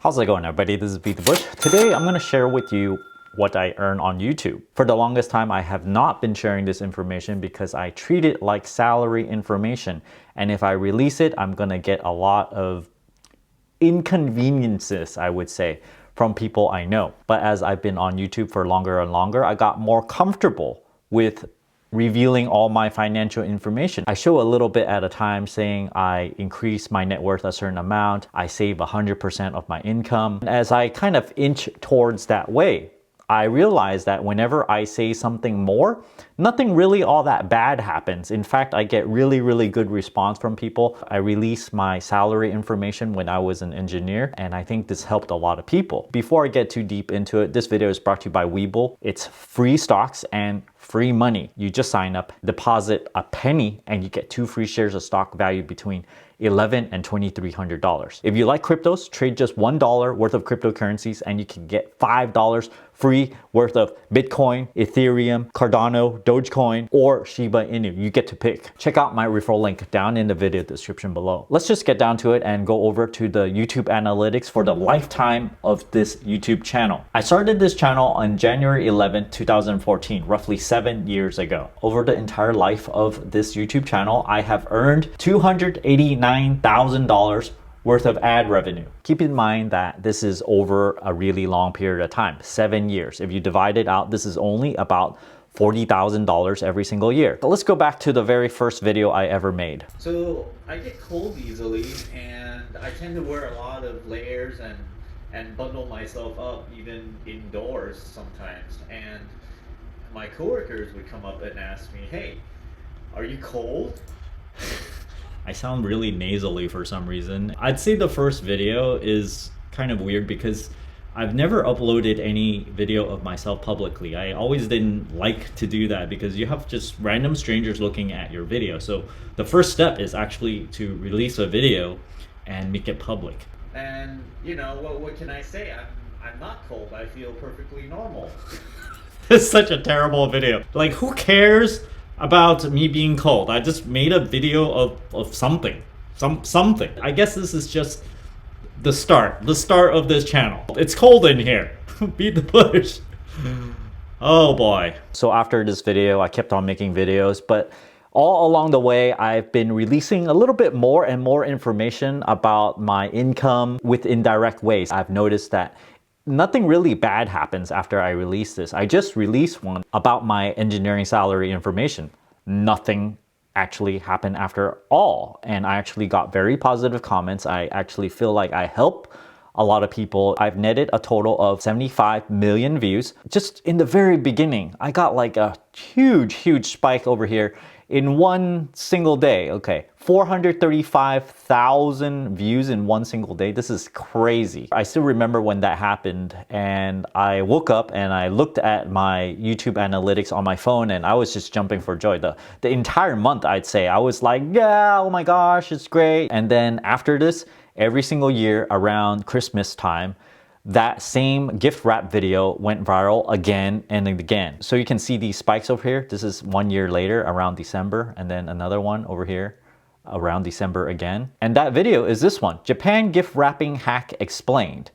How's it going, everybody? This is BeatTheBush. Today I'm going to share with you what I earn on YouTube. For the longest time, I have not been sharing this information because I treat it like salary information. And if I release it, I'm going to get a lot of inconveniences, I would say, from people I know. But as I've been on YouTube for longer and longer, I got more comfortable with revealing all my financial information. I show a little bit at a time saying I increase my net worth a certain amount, I save 100% of my income. As I kind of inch towards that way, I realize that whenever I say something more, nothing really all that bad happens. In fact, I get really good response from people. I released my salary information when I was an engineer, and I think this helped a lot of people. Before I get too deep into it, this video is brought to you by Webull. It's free stocks and free money. You just sign up, deposit a penny, and you get 2 free shares of stock valued between $1,100 and $2,300. If you like cryptos, trade just $1 worth of cryptocurrencies and you can get $5 free worth of Bitcoin, Ethereum, Cardano, Dogecoin, or Shiba Inu. You get to pick. Check out my referral link down in the video description below. Let's just get down to it and go over to the YouTube analytics for the lifetime of this YouTube channel. I started this channel on January 11, 2014, roughly 7 years ago. Over the entire life of this YouTube channel, I have earned $289,000 worth of ad revenue. Keep in mind that this is over a really long period of time, 7 years. If you divide it out, this is only about $40,000 every single year. But let's go back to the very first video I ever made. So I get cold easily, and I tend to wear a lot of layers and bundle myself up even indoors sometimes. And my coworkers would come up and ask me, "Hey, are you cold?" I sound really nasally for some reason. I'd say the first video is kind of weird because I've never uploaded any video of myself publicly. I always didn't like to do that because you have just random strangers looking at your video. So the first step is actually to release a video and make it public. And you know, what can I say? I'm not cold. I feel perfectly normal. It's such a terrible video. Like, who cares about me being cold? I just made a video of something. Something. I guess this is just the start of this channel. It's cold in here. Beat the bush. Oh boy. So after this video, I kept on making videos, but all along the way, I've been releasing a little bit more and more information about my income with indirect ways. I've noticed that nothing really bad happens after I release this. I just released one about my engineering salary information. Nothing actually happened after all. And I actually got very positive comments. I actually feel like I help a lot of people. I've netted a total of 75 million views. Just in the very beginning, I got like a huge spike over here in one single day. Okay, 435,000 views in one single day. This is crazy. I still remember when that happened, and I woke up and I looked at my YouTube analytics on my phone, and I was just jumping for joy. The entire month, I'd say, I was like, yeah, oh my gosh, it's great. And then after this, every single year around Christmas time, that same gift wrap video went viral again and again. So you can see these spikes over here. This is 1 year later around December, and then another one over here around December again. And that video is this one, Japan gift wrapping hack explained,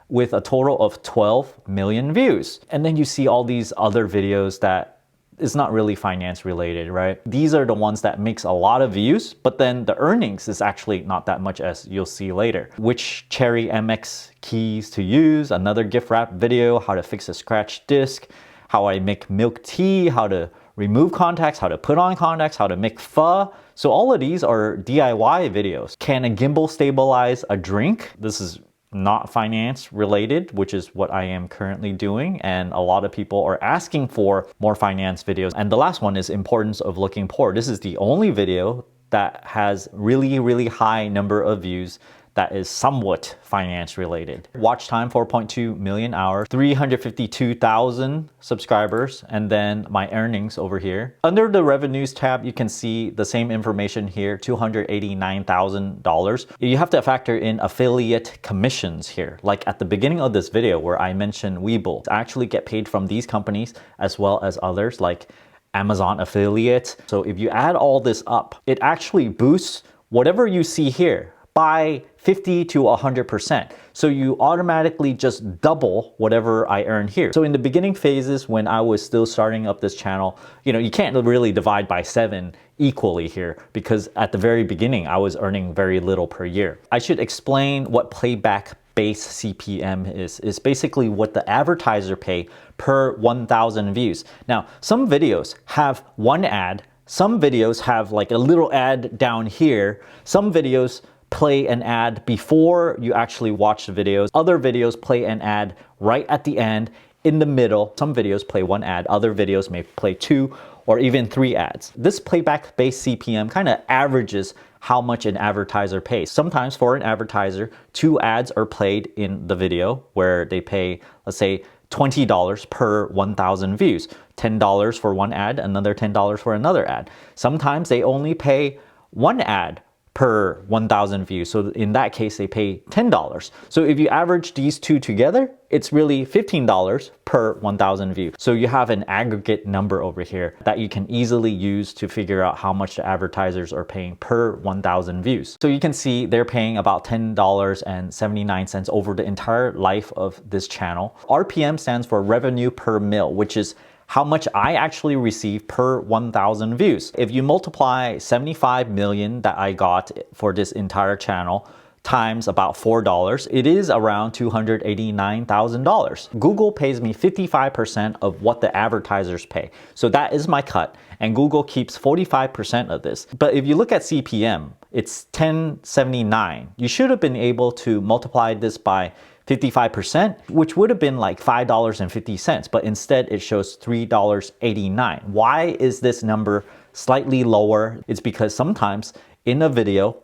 with a total of 12 million views. And then you see all these other videos that is not really finance related, right? These are the ones that makes a lot of views, but then the earnings is actually not that much, as you'll see later. Which Cherry MX keys to use, another gift wrap video, how to fix a scratch disc, how I make milk tea, how to remove contacts, how to put on contacts, how to make pho. So all of these are DIY videos. Can a gimbal stabilize a drink? This is not finance related, which is what I am currently doing, and a lot of people are asking for more finance videos. And the last one is importance of looking poor. This is the only video that has really high number of views that is somewhat finance related. Watch time 4.2 million hours, 352,000 subscribers, and then my earnings over here. Under the revenues tab, you can see the same information here, $289,000. You have to factor in affiliate commissions here. Like at the beginning of this video where I mentioned Webull, I actually get paid from these companies as well as others like Amazon affiliate. So if you add all this up, it actually boosts whatever you see here by 50 to 100%. So you automatically just double whatever I earn here. So in the beginning phases, when I was still starting up this channel, you can't really divide by 7 equally here, because at the very beginning, I was earning very little per year. I should explain what playback base CPM is basically what the advertiser pay per 1,000 views. Now, some videos have one ad, some videos have like a little ad down here, some videos play an ad before you actually watch the videos, other videos play an ad right at the end, in the middle. Some videos play one ad, other videos may play 2 or even 3 ads. This playback-based CPM kind of averages how much an advertiser pays. Sometimes for an advertiser, 2 ads are played in the video where they pay, let's say, $20 per 1,000 views. $10 for one ad, another $10 for another ad. Sometimes they only pay 1 ad per 1,000 views. So in that case, they pay $10. So if you average these two together, it's really $15 per 1,000 views. So you have an aggregate number over here that you can easily use to figure out how much the advertisers are paying per 1,000 views. So you can see they're paying about $10.79 over the entire life of this channel. RPM stands for revenue per mil, which is how much I actually receive per 1,000 views. If you multiply 75 million that I got for this entire channel times about $4, it is around $289,000. Google pays me 55% of what the advertisers pay. So that is my cut, and Google keeps 45% of this. But if you look at CPM, it's 1079. You should have been able to multiply this by 55%, which would have been like $5.50, but instead it shows $3.89. Why is this number slightly lower? It's because sometimes in a video,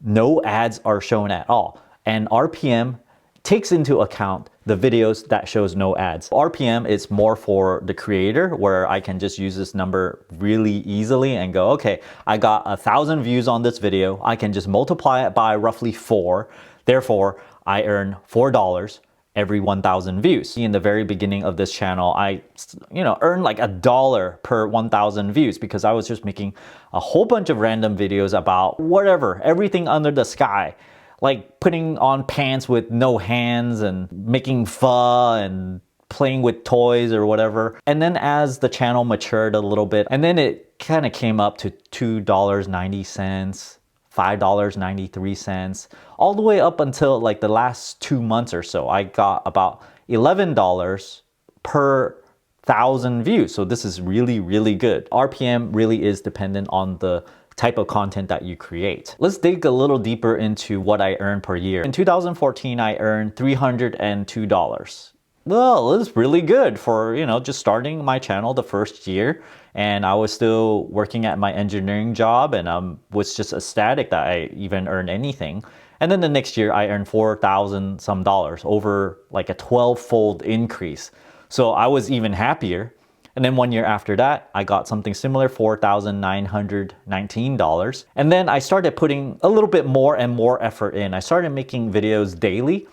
no ads are shown at all, and RPM takes into account the videos that shows no ads. RPM is more for the creator, where I can just use this number really easily and go, okay, I got 1,000 views on this video. I can just multiply it by roughly 4. Therefore, I earn $4 every 1,000 views. In the very beginning of this channel, I earned like $1 per 1,000 views because I was just making a whole bunch of random videos about whatever, everything under the sky. Like putting on pants with no hands and making pho and playing with toys or whatever. And then as the channel matured a little bit, and then it kind of came up to $2.90, $5.93, all the way up until like the last 2 months or so. I got about $11 per 1,000 views. So this is really, really good. RPM really is dependent on the type of content that you create. Let's dig a little deeper into what I earned per year. In 2014, I earned $302. Well, it's really good for, just starting my channel the first year. And I was still working at my engineering job, and was just ecstatic that I even earned anything. And then the next year I earned $4,000 some dollars, over like a 12-fold increase. So I was even happier. And then 1 year after that, I got something similar, $4,919. And then I started putting a little bit more and more effort in. I started making videos daily.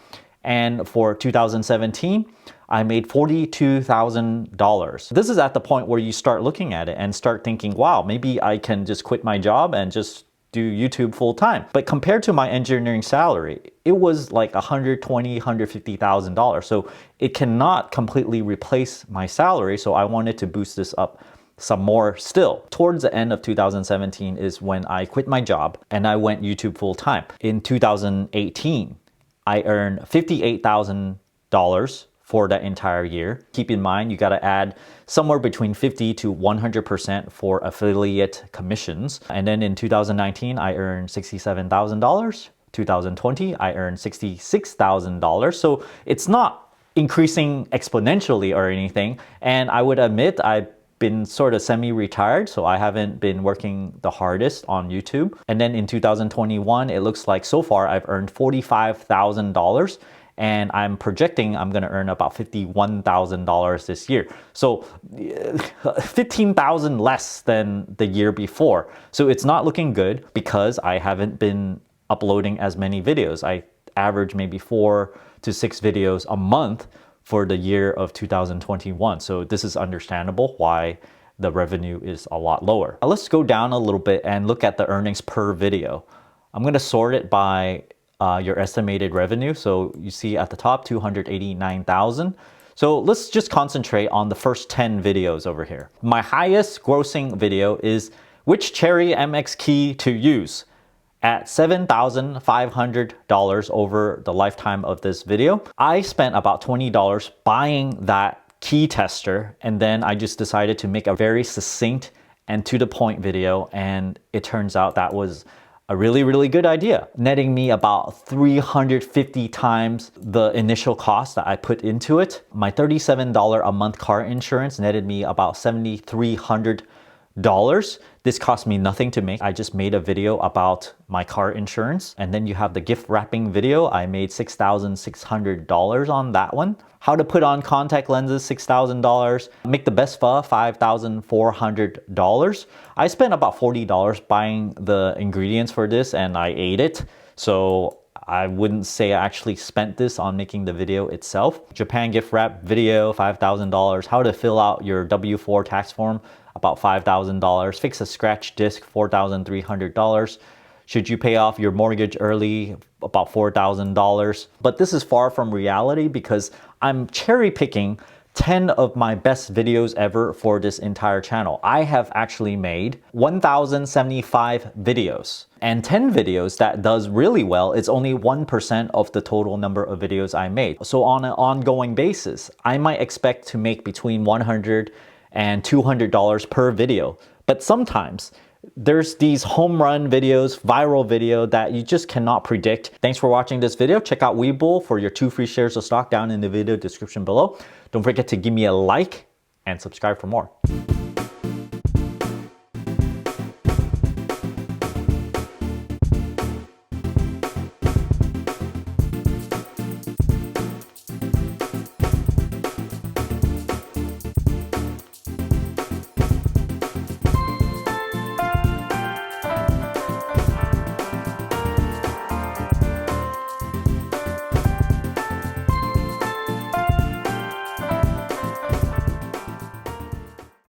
And for 2017, I made $42,000. This is at the point where you start looking at it and start thinking, wow, maybe I can just quit my job and just do YouTube full time. But compared to my engineering salary, it was like $120,000, $150,000. So it cannot completely replace my salary. So I wanted to boost this up some more still. Towards the end of 2017 is when I quit my job and I went YouTube full time. In 2018, I earned $58,000 for that entire year. Keep in mind, you gotta add somewhere between 50 to 100% for affiliate commissions. And then in 2019, I earned $67,000. 2020, I earned $66,000. So it's not increasing exponentially or anything. And I would admit, I've been sort of semi-retired, so I haven't been working the hardest on YouTube. And then in 2021, it looks like so far I've earned $45,000, and I'm projecting I'm gonna earn about $51,000 this year. So $15,000 less than the year before. So it's not looking good because I haven't been uploading as many videos. I average maybe 4 to 6 videos a month for the year of 2021. So this is understandable why the revenue is a lot lower. Let's go down a little bit and look at the earnings per video. I'm going to sort it by your estimated revenue. So you see at the top, 289,000. So let's just concentrate on the first 10 videos over here. My highest grossing video is which Cherry MX key to use at $7,500 over the lifetime of this video. I spent about $20 buying that key tester, and then I just decided to make a very succinct and to the point video, and it turns out that was a really, really good idea, netting me about 350 times the initial cost that I put into it. My $37 a month car insurance netted me about $7,300. This cost me nothing to make. I just made a video about my car insurance. And then you have the gift wrapping video. I made $6,600 on that one. How to put on contact lenses, $6,000. Make the best pho, $5,400. I spent about $40 buying the ingredients for this and I ate it. So I wouldn't say I actually spent this on making the video itself. Japan gift wrap video, $5,000. How to fill out your W-4 tax form, about $5,000. Fix a scratch disc, $4,300. Should you pay off your mortgage early, about $4,000. But this is far from reality because I'm cherry picking 10 of my best videos ever for this entire channel. I have actually made 1,075 videos, and 10 videos that does really well is only 1% of the total number of videos I made. So on an ongoing basis, I might expect to make between $100 and $200 per video. But sometimes there's these home run videos, viral video that you just cannot predict. Thanks for watching this video. Check out Webull for your 2 free shares of stock down in the video description below. Don't forget to give me a like and subscribe for more.